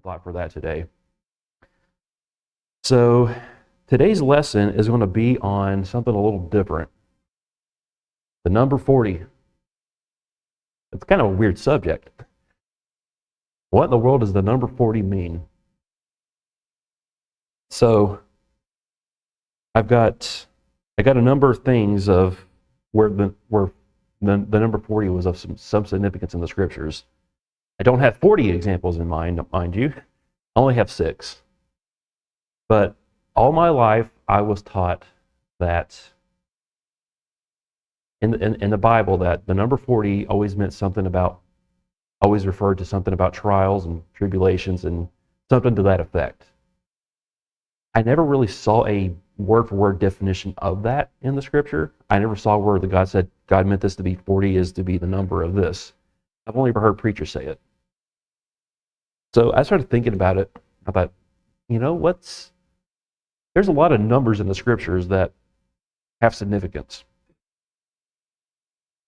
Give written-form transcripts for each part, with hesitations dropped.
thought for that today. So today's lesson is going to be on something a little different. The number 40. It's kind of a weird subject. What in the world does the number 40 mean? So I got a number of things of where the number 40 was of some significance in the scriptures. I don't have 40 examples in mind you. I only have 6. But all my life I was taught that in the Bible that the number 40 always meant always referred to something about trials and tribulations and something to that effect. I never really saw a word-for-word definition of that in the scripture. I never saw where God said God meant this to be 40 is to be the number of this. I've only ever heard preachers say it. So I started thinking about it. I thought, there's a lot of numbers in the scriptures that have significance.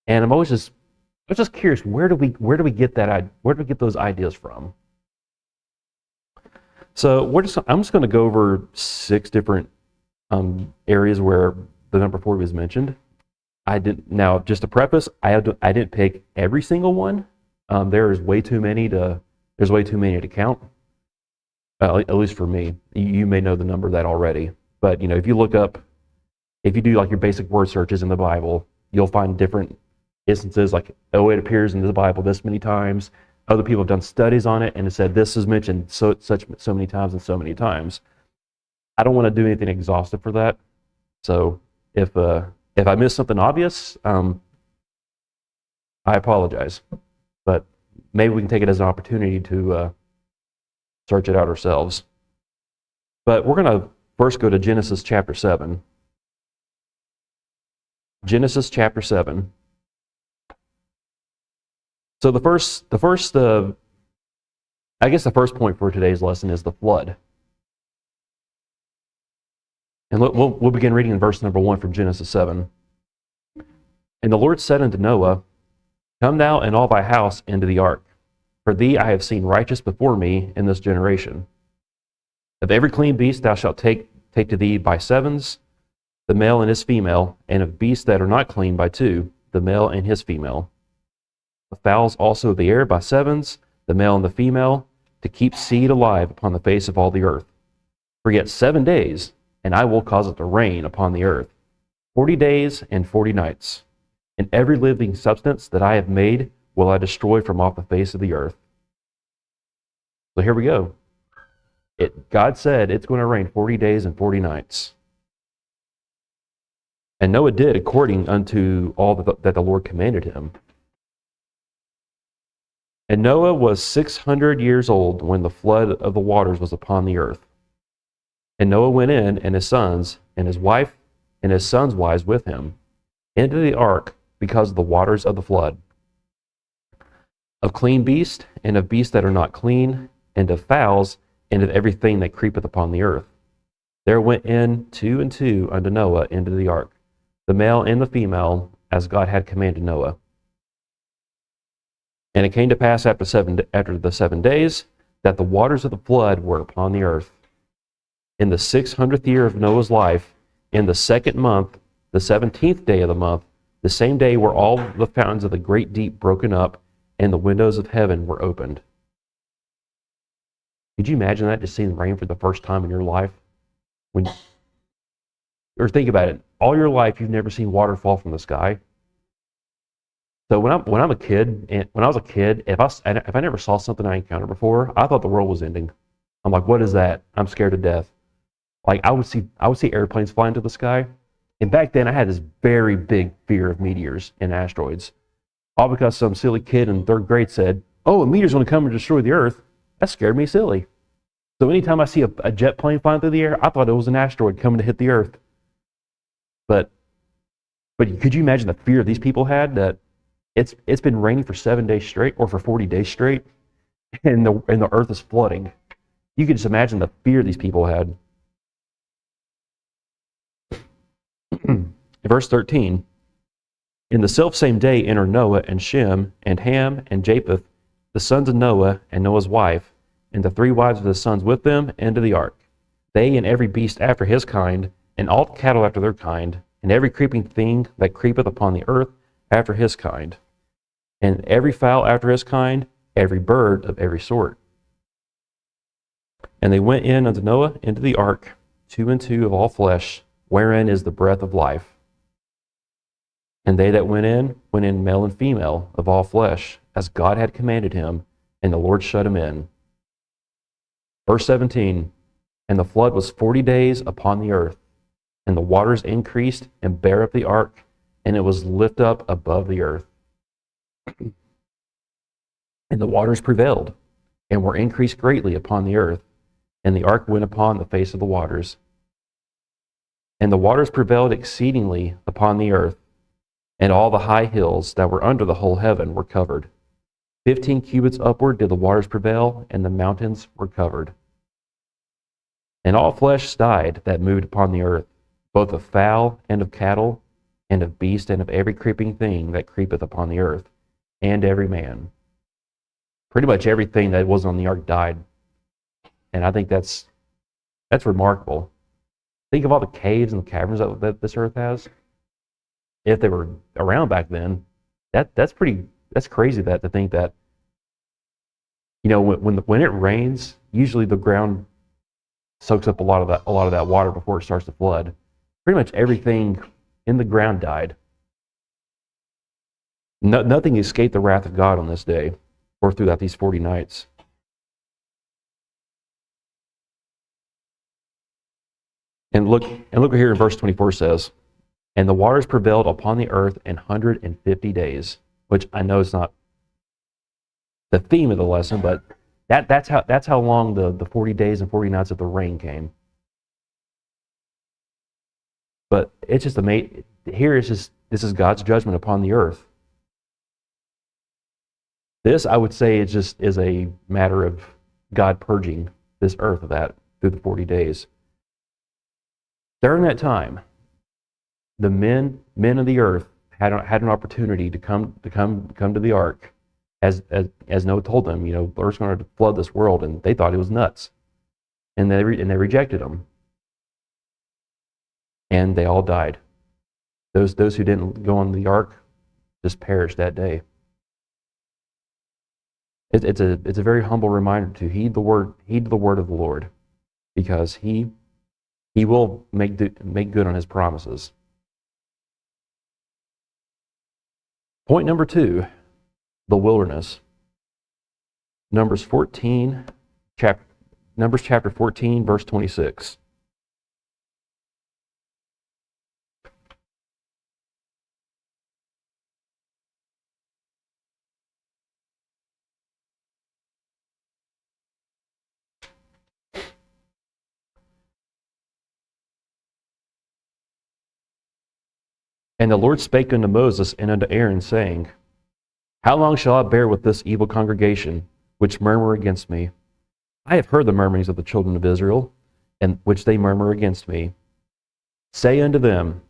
And I was just curious, where do we get those ideas from? So I'm just going to go over 6 different areas where the number 40 was mentioned. Now, just to preface, I didn't pick every single one. There's way too many to count. At least for me. You may know the number of that already. But if you do like your basic word searches in the Bible, you'll find different instances like, it appears in the Bible this many times. Other people have done studies on it and it said this is mentioned so many times and so many times. I don't want to do anything exhaustive for that. So if I miss something obvious, I apologize. But maybe we can take it as an opportunity to search it out ourselves. But we're going to first go to Genesis chapter 7. Genesis chapter 7. So the first point for today's lesson is the flood. And we'll begin reading in verse number 1 from Genesis 7. And the Lord said unto Noah, Come thou and all thy house into the ark, for thee I have seen righteous before me in this generation. Of every clean beast thou shalt take to thee by sevens, the male and his female, and of beasts that are not clean by 2, the male and his female. Of fowls also of the air by sevens, the male and the female, to keep seed alive upon the face of all the earth. For yet 7 days, and I will cause it to rain upon the earth, 40 days and 40 nights. And every living substance that I have made will I destroy from off the face of the earth. So here we go. God said it's going to rain 40 days and 40 nights. And Noah did according unto all that the Lord commanded him. And Noah was 600 years old when the flood of the waters was upon the earth. And Noah went in, and his sons, and his wife, and his sons' wives with him, into the ark because of the waters of the flood. Of clean beasts, and of beasts that are not clean, and of fowls, and of everything that creepeth upon the earth. There went in 2 and 2 unto Noah into the ark, the male and the female, as God had commanded Noah. And it came to pass after the 7 days that the waters of the flood were upon the earth. In the 600th year of Noah's life, in the 2nd month, the 17th day of the month, the same day were all the fountains of the great deep broken up, and the windows of heaven were opened. Could you imagine that, just seeing rain for the first time in your life? Or think about it, all your life you've never seen water fall from the sky. So when I was a kid, if I never saw something I encountered before, I thought the world was ending. I'm like, what is that? I'm scared to death. Like I would see airplanes fly into the sky, and back then I had this very big fear of meteors and asteroids, all because some silly kid in 3rd grade said, "Oh, a meteor's going to come and destroy the Earth." That scared me silly. So anytime I see a jet plane flying through the air, I thought it was an asteroid coming to hit the Earth. But could you imagine the fear these people had that it's been raining for 7 days straight, or for 40 days straight, and the Earth is flooding? You can just imagine the fear these people had. Verse 13, In the selfsame day entered Noah and Shem and Ham and Japheth, the sons of Noah and Noah's wife, and the 3 wives of his sons with them, into the ark. They and every beast after his kind, and all cattle after their kind, and every creeping thing that creepeth upon the earth after his kind, and every fowl after his kind, every bird of every sort. And they went in unto Noah into the ark, 2 and 2 of all flesh, wherein is the breath of life. And they that went in male and female of all flesh, as God had commanded him, and the Lord shut him in. Verse 17, and the flood was 40 days upon the earth, and the waters increased and bare up the ark, and it was lift up above the earth. And the waters prevailed, and were increased greatly upon the earth, and the ark went upon the face of the waters. And the waters prevailed exceedingly upon the earth, and all the high hills that were under the whole heaven were covered. 15 cubits upward did the waters prevail, and the mountains were covered. And all flesh died that moved upon the earth, both of fowl and of cattle, and of beast and of every creeping thing that creepeth upon the earth, and every man. Pretty much everything that was on the ark died. And I think that's remarkable. Think of all the caves and the caverns that this earth has. If they were around back then, that's crazy to think that, when it rains, usually the ground soaks up a lot of that water before it starts to flood. Pretty much everything in the ground died. Nothing escaped the wrath of God on this day or throughout these 40 nights. And look here in verse 24 says, and the waters prevailed upon the earth 150 days, which I know is not the theme of the lesson, but that's how long the 40 days and 40 nights of the rain came. But it's just amazing. This is God's judgment upon the earth. This, I would say, is a matter of God purging this earth of that through the 40 days. During that time, the men of the earth had an opportunity to come to the ark, as Noah told them, the Lord's going to flood this world, and they thought he was nuts, and they rejected him, and they all died. Those who didn't go on the ark just perished that day. It's a very humble reminder to heed the word of the Lord, because He will make good on His promises. Point number 2, the wilderness. Numbers chapter 14, verse 26. And the Lord spake unto Moses and unto Aaron, saying, how long shall I bear with this evil congregation, which murmur against me? I have heard the murmurings of the children of Israel, and which they murmur against me. Say unto them,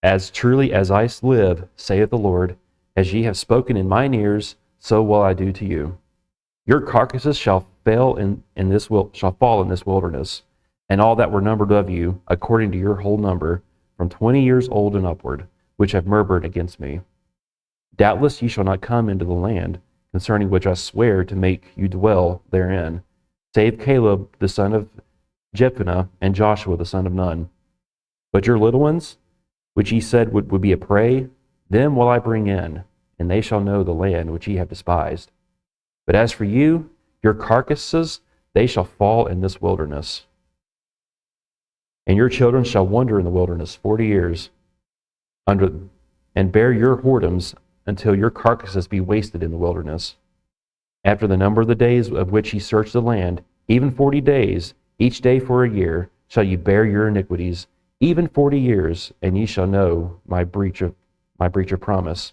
as truly as I live, saith the Lord, as ye have spoken in mine ears, so will I do to you. Your carcasses shall fall in this wilderness, and all that were numbered of you, according to your whole number, from 20 years old and upward, which have murmured against me. Doubtless ye shall not come into the land, concerning which I swear to make you dwell therein, save Caleb the son of Jephunneh and Joshua the son of Nun. But your little ones, which ye said would be a prey, them will I bring in, and they shall know the land which ye have despised. But as for you, your carcasses, they shall fall in this wilderness. And your children shall wander in the wilderness 40 years, and bear your whoredoms until your carcasses be wasted in the wilderness. After the number of the days of which ye search the land, even 40 days, each day for a year, shall ye bear your iniquities, even 40 years, and ye shall know my breach of promise.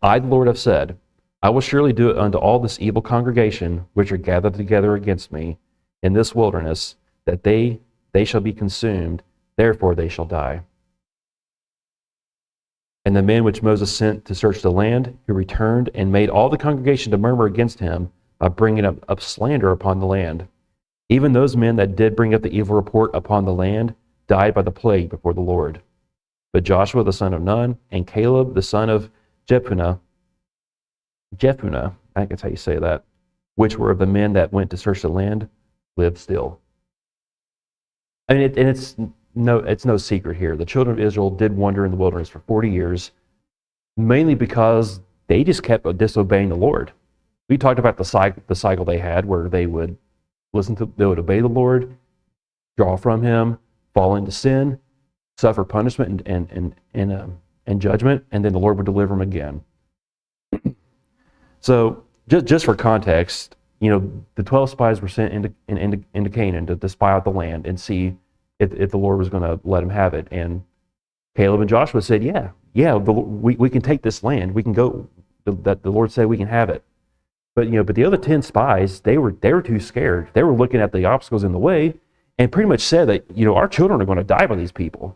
I, the Lord, have said, I will surely do it unto all this evil congregation which are gathered together against me in this wilderness, that they shall be consumed, therefore they shall die. And the men which Moses sent to search the land, who returned and made all the congregation to murmur against him bringing up slander upon the land. Even those men that did bring up the evil report upon the land died by the plague before the Lord. But Joshua the son of Nun and Caleb the son of Jephunneh, I think that's how you say that, which were of the men that went to search the land, lived still. I mean, it's no secret here. The children of Israel did wander in the wilderness for 40 years, mainly because they just kept disobeying the Lord. We talked about the cycle they had where they would they would obey the Lord, draw from Him, fall into sin, suffer punishment and judgment, and then the Lord would deliver them again. So, just for context, the 12 spies were sent into Canaan to spy out the land and see if the Lord was going to let them have it. And Caleb and Joshua said, "Yeah, we can take this land. We can go. That the Lord said we can have it." But the other 10 spies, they were too scared. They were looking at the obstacles in the way, and pretty much said that our children are going to die by these people.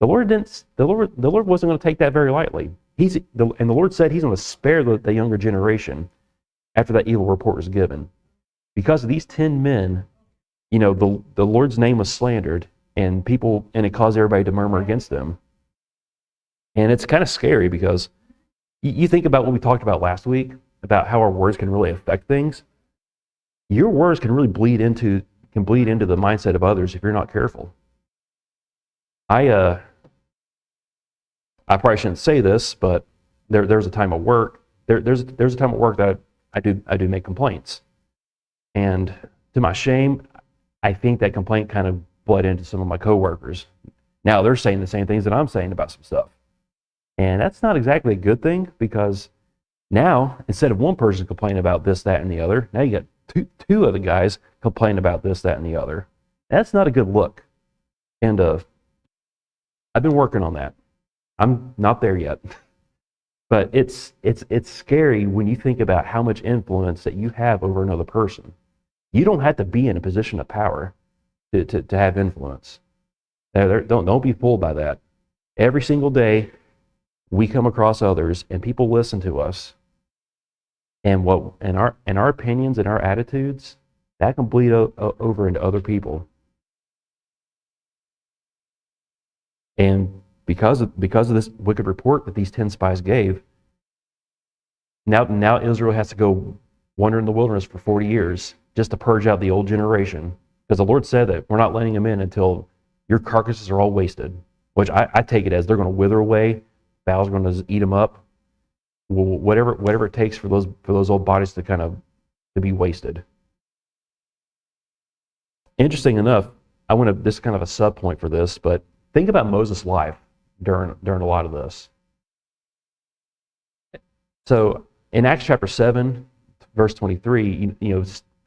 The Lord wasn't going to take that very lightly. And the Lord said He's going to spare the younger generation after that evil report was given. Because of these 10 men, the Lord's name was slandered, and it caused everybody to murmur against them. And it's kind of scary because you think about what we talked about last week, about how our words can really affect things. Your words can really bleed into the mindset of others if you're not careful. I probably shouldn't say this, but there's a time at work. There's a time at work that I do make complaints, and to my shame, I think that complaint kind of bled into some of my coworkers. Now they're saying the same things that I'm saying about some stuff, and that's not exactly a good thing, because now instead of one person complaining about this, that, and the other, now you got two other guys complaining about this, that, and the other. That's not a good look, and I've been working on that. I'm not there yet. But it's scary when you think about how much influence that you have over another person. You don't have to be in a position of power to have influence. Don't be fooled by that. Every single day, we come across others, and people listen to us. And our opinions and our attitudes, that can bleed over into other people. And because of this wicked report that these 10 spies gave, now Israel has to go wander in the wilderness for 40 years just to purge out the old generation. Because the Lord said that we're not letting them in until your carcasses are all wasted, which I take it as they're going to wither away. Bowels are going to eat them up. Whatever it takes for those old bodies to be wasted. Interesting enough, this is kind of a sub point for this, but think about Moses' life during a lot of this. So in Acts chapter 7, verse 23,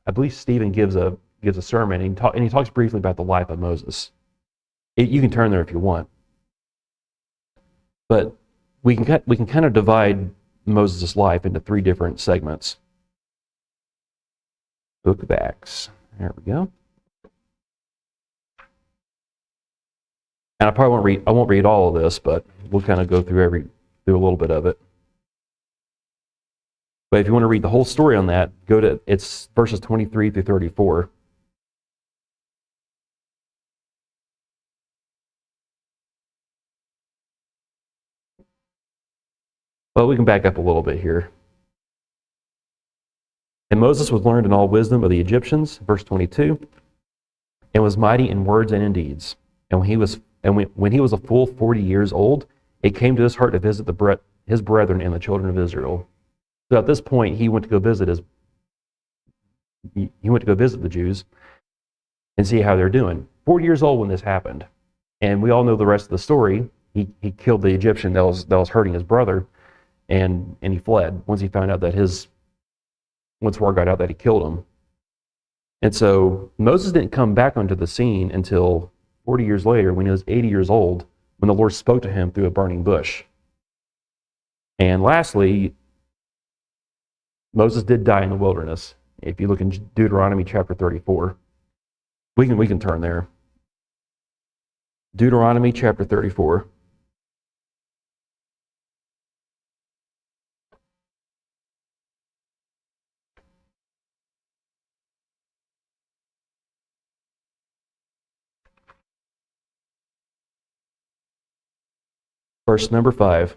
I believe Stephen gives a sermon, and he talks briefly about the life of Moses. You can turn there if you want, but we can kind of divide Moses' life into 3 different segments. Book of Acts. There we go. And I won't read all of this, but we'll kind of go through a little bit of it. But if you want to read the whole story on that, it's verses 23 through 34. Well, we can back up a little bit here. And Moses was learned in all wisdom of the Egyptians, verse 22, and was mighty in words and in deeds. And when he was a full 40 years old, it came to his heart to visit his brethren and the children of Israel. So at this point, he went to go visit the Jews and see how they're doing. 40 years old when this happened, and we all know the rest of the story. He killed the Egyptian that was hurting his brother, and he fled once he found out that once word got out that he killed him. And so Moses didn't come back onto the scene until 40 years later, when he was 80 years old, when the Lord spoke to him through a burning bush. And lastly, Moses did die in the wilderness. If you look in Deuteronomy chapter 34, we can turn there. Deuteronomy chapter 34. Verse number 5.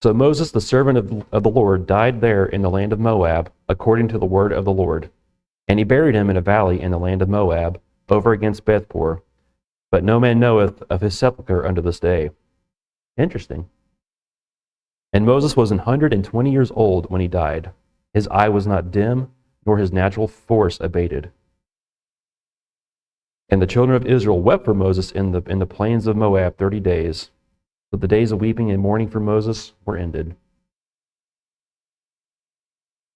So Moses, the servant of the Lord, died there in the land of Moab, according to the word of the Lord. And he buried him in a valley in the land of Moab, over against Bethpor. But no man knoweth of his sepulchre unto this day. Interesting. And Moses was 120 years old when he died. His eye was not dim, nor his natural force abated. And the children of Israel wept for Moses in the plains of Moab 30 days. But the days of weeping and mourning for Moses were ended.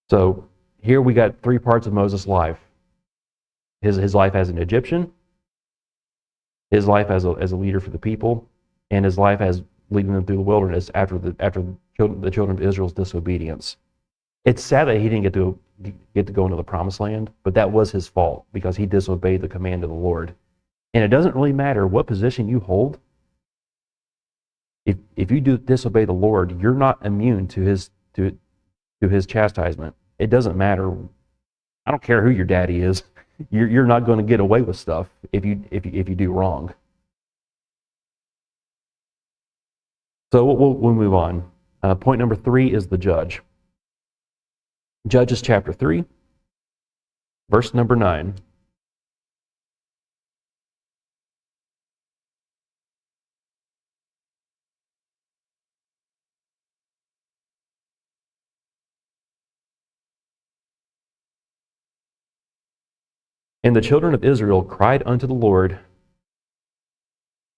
So here we got three parts of Moses' life. His life as an Egyptian, his life as a leader for the people, and his life as leading them through the wilderness after the children of Israel's disobedience. It's sad that he didn't get to go into the promised land, but that was his fault because he disobeyed the command of the Lord. And it doesn't really matter what position you hold. If you disobey the Lord, you're not immune to his chastisement. It doesn't matter. I don't care who your daddy is. You're not going to get away with stuff if you do wrong. So we'll move on. Point number 3 is the judge. Judges chapter 3, verse number 9. And the children of Israel cried unto the Lord.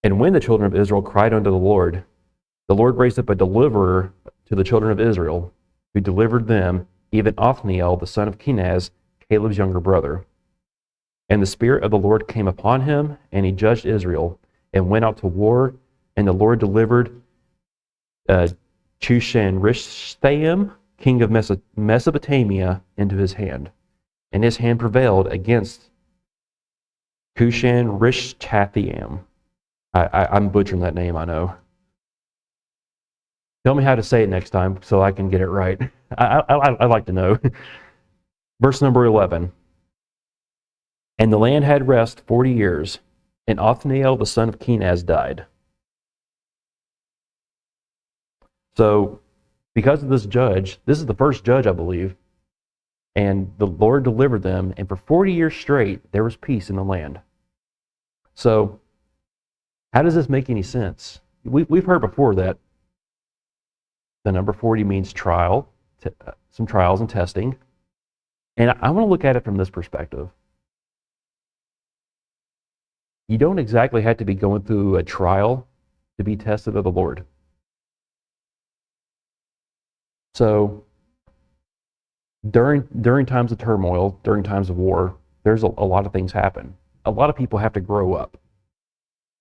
And when the children of Israel cried unto the Lord raised up a deliverer to the children of Israel, who delivered them, even Othniel, the son of Kenaz, Caleb's younger brother. And the Spirit of the Lord came upon him, and he judged Israel, and went out to war, and the Lord delivered Chushan-Rishathaim, king of Mesopotamia, into his hand. And his hand prevailed against Chushan-Rishathaim. I'm butchering that name, I know. Tell me how to say it next time so I can get it right. I'd like to know. Verse number 11. And the land had rest 40 years, and Othniel the son of Kenaz died. So, because of this judge, this is the first judge, I believe, and the Lord delivered them, and for 40 years straight, there was peace in the land. So, how does this make any sense? We've heard before that the number 40 means trial, some trials and testing. And I want to look at it from this perspective. You don't exactly have to be going through a trial to be tested of the Lord. So, during times of turmoil, during times of war, there's a lot of things happen. A lot of people have to grow up.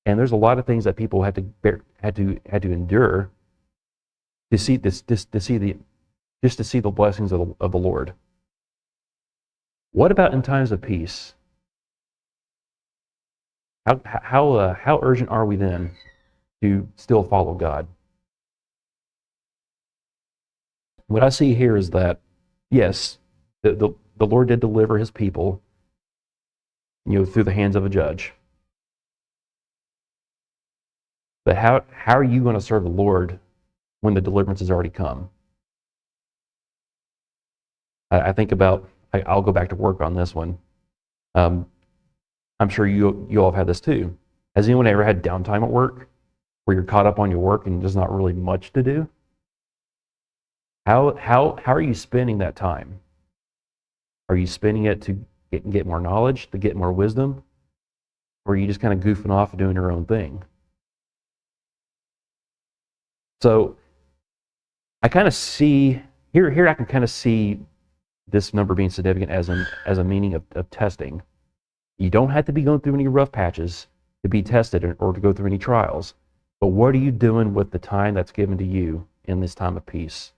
And there's a lot of things that people had to endure to see the blessings of the Lord. What about in times of peace? How urgent are we then to still follow God? What I see here is that, yes, the Lord did deliver his people, through the hands of a judge. But how are you going to serve the Lord when the deliverance has already come? I think about, I'll go back to work on this one. I'm sure you all have had this too. Has anyone ever had downtime at work where you're caught up on your work and there's not really much to do? How are you spending that time? Are you spending it to get more knowledge, to get more wisdom? Or are you just kind of goofing off and doing your own thing? So I kind of see, here I can kind of see this number being significant as a meaning of testing. You don't have to be going through any rough patches to be tested or to go through any trials. But what are you doing with the time that's given to you in this time of peace?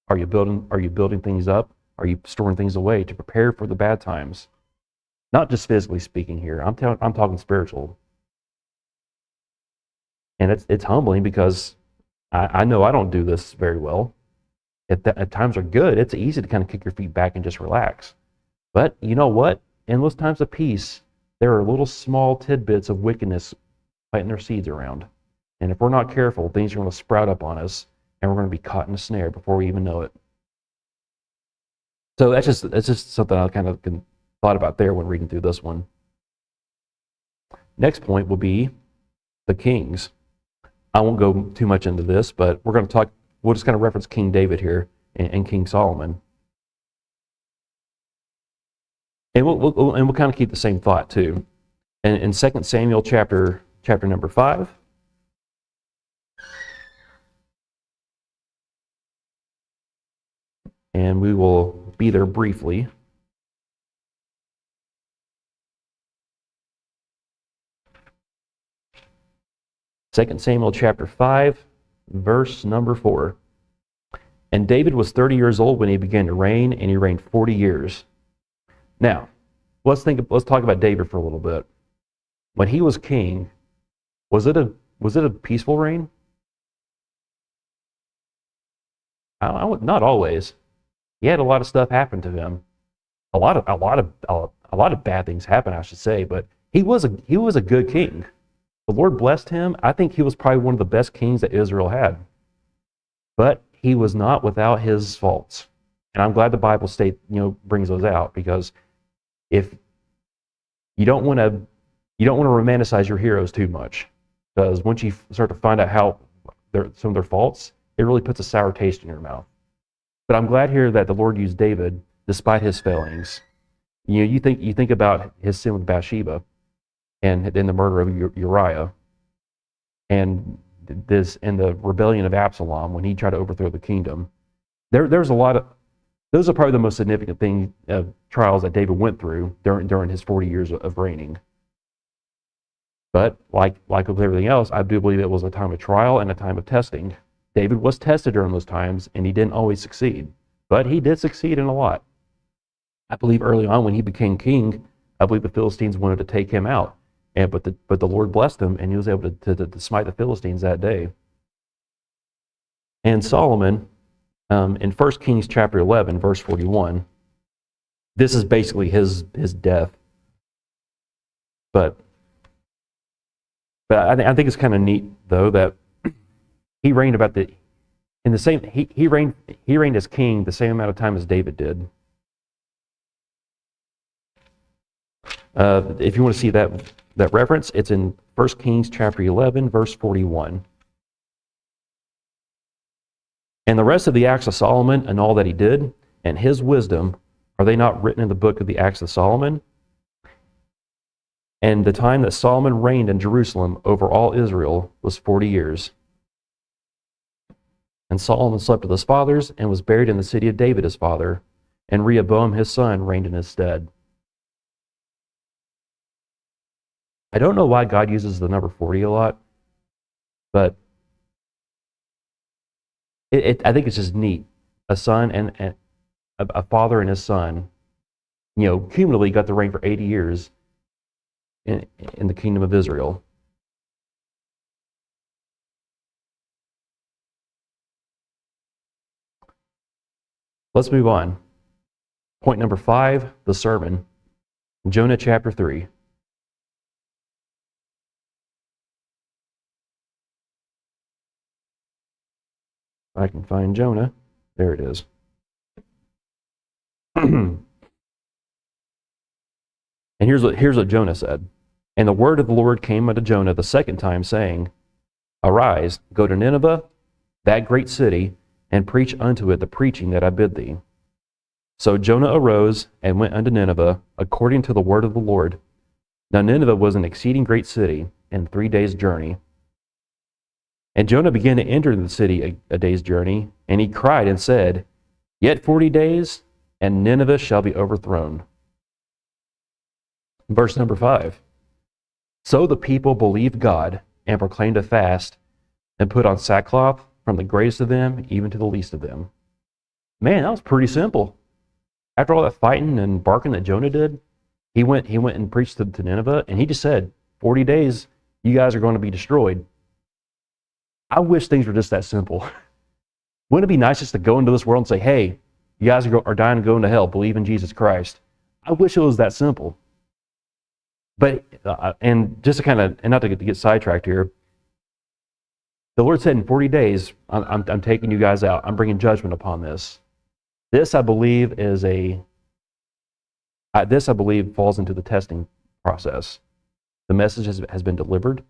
Are you building things up? Are you storing things away to prepare for the bad times? Not just physically speaking here. I'm talking spiritual. And it's humbling because I know I don't do this very well. At times are good. It's easy to kind of kick your feet back and just relax. But you know what? In those times of peace, there are little small tidbits of wickedness planting their seeds around. And if we're not careful, things are going to sprout up on us, and we're going to be caught in a snare before we even know it. So that's just something I kind of thought about there when reading through this one. Next point will be the kings. I won't go too much into this, but we'll just kind of reference King David here and King Solomon. And we'll kind of keep the same thought too. And in 2 Samuel chapter number 5, and we will be there briefly. Second Samuel chapter 5, verse number 4. And David was 30 years old when he began to reign, and he reigned 40 years. Now, let's talk about David for a little bit. When he was king, was it a peaceful reign? Not always. He had a lot of stuff happen to him. A lot of bad things happened, I should say. But he was a good king. The Lord blessed him. I think he was probably one of the best kings that Israel had. But he was not without his faults. And I'm glad the Bible brings those out, because if you don't want to romanticize your heroes too much, because once you start to find out how some of their faults, it really puts a sour taste in your mouth. But I'm glad here that the Lord used David despite his failings. You think about his sin with Bathsheba, and the murder of Uriah, and the rebellion of Absalom when he tried to overthrow the kingdom. There's a lot of those are probably the most significant trials that David went through during his 40 years of reigning. But like with everything else, I do believe it was a time of trial and a time of testing. David was tested during those times, and he didn't always succeed, but he did succeed in a lot. I believe early on when he became king, I believe the Philistines wanted to take him out. But the Lord blessed him, and he was able to smite the Philistines that day. And Solomon, in 1 Kings chapter 11, verse 41, this is basically his death. But I think it's kind of neat though that he reigned he reigned as king the same amount of time as David did. If you want to see that reference, it's in 1 Kings chapter 11, verse 41. And the rest of the acts of Solomon and all that he did, and his wisdom, are they not written in the book of the acts of Solomon? And the time that Solomon reigned in Jerusalem over all Israel was 40 years. And Solomon slept with his fathers and was buried in the city of David his father, and Rehoboam his son reigned in his stead. I don't know why God uses the number 40 a lot, but I think it's just neat. A son and a father and his son, cumulatively got to reign for 80 years in the kingdom of Israel. Let's move on. Point number 5, the sermon. Jonah chapter 3. I can find Jonah. There it is. And here's what Jonah said. And the word of the Lord came unto Jonah the second time, saying, Arise, go to Nineveh, that great city, and preach unto it the preaching that I bid thee. So Jonah arose and went unto Nineveh, according to the word of the Lord. Now Nineveh was an exceeding great city, and 3 days' journey. And Jonah began to enter the city a day's journey, and he cried and said, Yet 40 days, and Nineveh shall be overthrown. Verse number 5. So the people believed God, and proclaimed a fast, and put on sackcloth, from the greatest of them even to the least of them. Man, that was pretty simple. After all that fighting and barking that Jonah did, he went and preached to Nineveh, and he just said, 40 days, you guys are going to be destroyed. I wish things were just that simple. Wouldn't it be nice just to go into this world and say, hey, you guys are dying and going to hell, believe in Jesus Christ. I wish it was that simple. But, and just to kind of, and not to get sidetracked here, The Lord said, in 40 days, I'm taking you guys out. I'm bringing judgment upon this. This, I believe, falls into the testing process. The message has been delivered,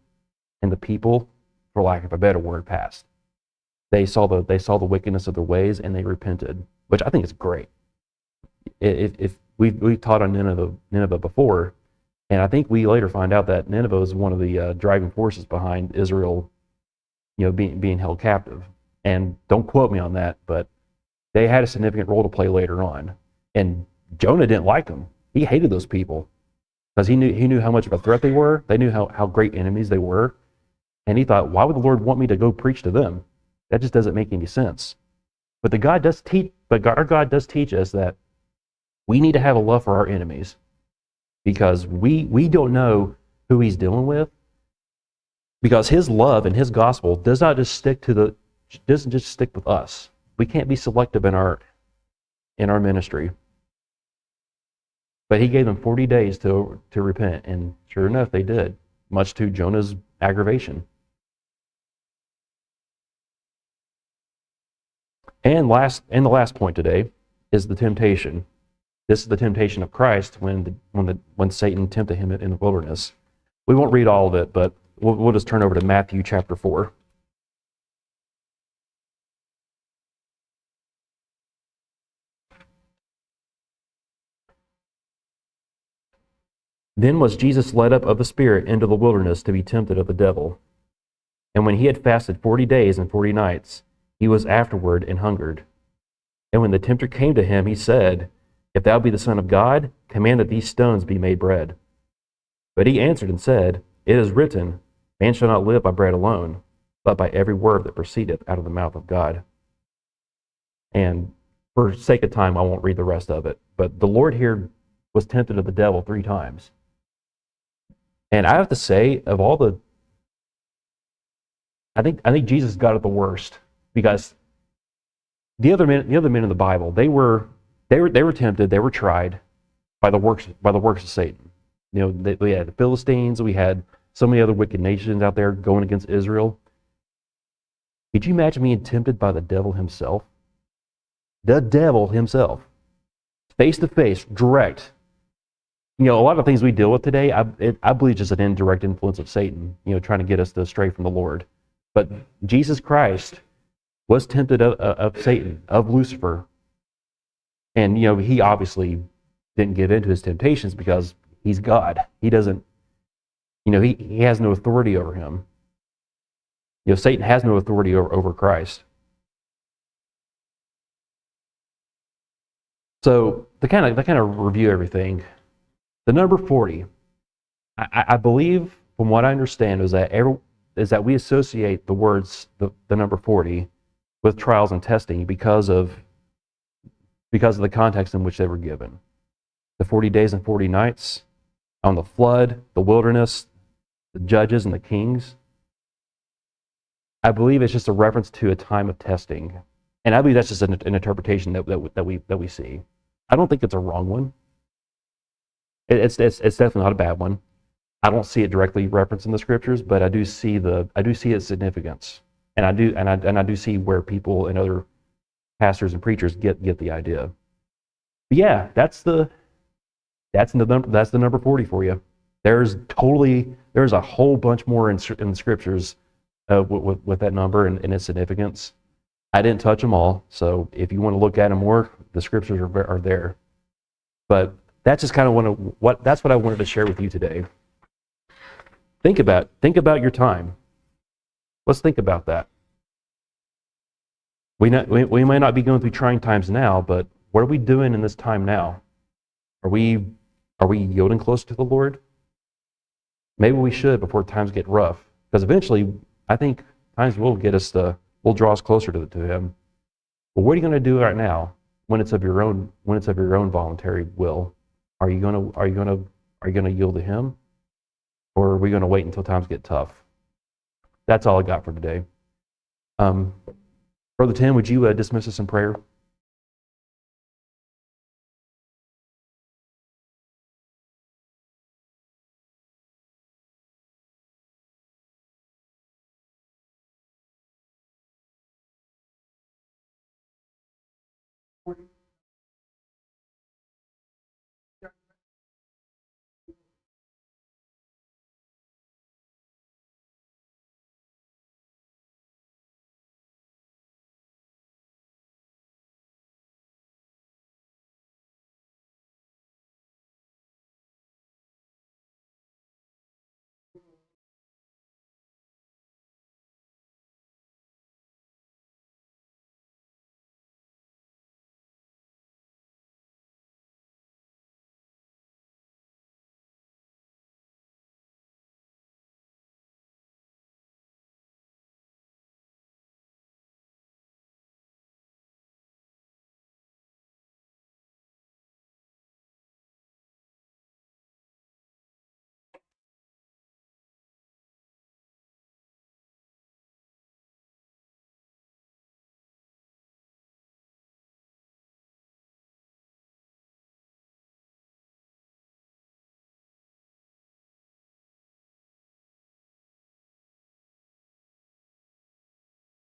and the people, for lack of a better word, passed. They saw the wickedness of their ways, and they repented, which I think is great. If we've taught on Nineveh before, and I think we later find out that Nineveh is one of the driving forces behind Israel, being held captive. And don't quote me on that, but they had a significant role to play later on. And Jonah didn't like them. He hated those people because he knew how much of a threat they were. They knew how great enemies they were. And he thought, why would the Lord want me to go preach to them? That just doesn't make any sense. But our God does teach us that we need to have a love for our enemies, because we don't know who he's dealing with, because his love and his gospel doesn't just stick with us. We can't be selective in our ministry. But he gave them 40 days to repent, and sure enough, they did, much to Jonah's aggravation. And the last point today is the temptation. This is the temptation of Christ when Satan tempted him in the wilderness. We won't read all of it, but we'll just turn over to Matthew chapter 4. Then was Jesus led up of the Spirit into the wilderness to be tempted of the devil. And when he had fasted 40 days and 40 nights, he was afterward and hungered. And when the tempter came to him, he said, If thou be the Son of God, command that these stones be made bread. But he answered and said, It is written, Man shall not live by bread alone, but by every word that proceedeth out of the mouth of God. And for sake of time, I won't read the rest of it. But the Lord here was tempted of the devil 3 times. And I have to say, of all I think Jesus got it the worst, because the other men in the Bible, they were tempted, they were tried by the works of Satan. We had the Philistines, we had so many other wicked nations out there going against Israel. Could you imagine being tempted by the devil himself? The devil himself, face to face, direct. A lot of things we deal with today, I believe, just an indirect influence of Satan, trying to get us to stray from the Lord. But Jesus Christ was tempted of Satan, of Lucifer. And, he obviously didn't give in to his temptations because he's God. He doesn't, he has no authority over him. Satan has no authority over Christ. So to kind of review everything, the number 40, I believe, from what I understand, is that we associate the words, the number 40, with trials and testing because of the context in which they were given. The 40 days and 40 nights on the flood, the wilderness, the judges and the kings. I believe it's just a reference to a time of testing. And I believe that's just an interpretation that we see. I don't think it's a wrong one. It's definitely not a bad one. I don't see it directly referenced in the scriptures, but I do see its significance, and I do see where people and other pastors and preachers get the idea. But yeah, that's the number 40 for you. There's a whole bunch more in the scriptures with that number and its significance. I didn't touch them all, so if you want to look at them more, the scriptures are there. But that's just kind of that's what I wanted to share with you today. Think about your time. Let's think about that. We might not be going through trying times now, but what are we doing in this time now? Are we yielding closer to the Lord? Maybe we should before times get rough, because eventually I think times will draw us closer to Him. But what are you going to do right now when it's of your own voluntary will? Are you going to yield to Him, or are we going to wait until times get tough? That's all I got for today. Brother Tim, would you dismiss us in prayer? 40.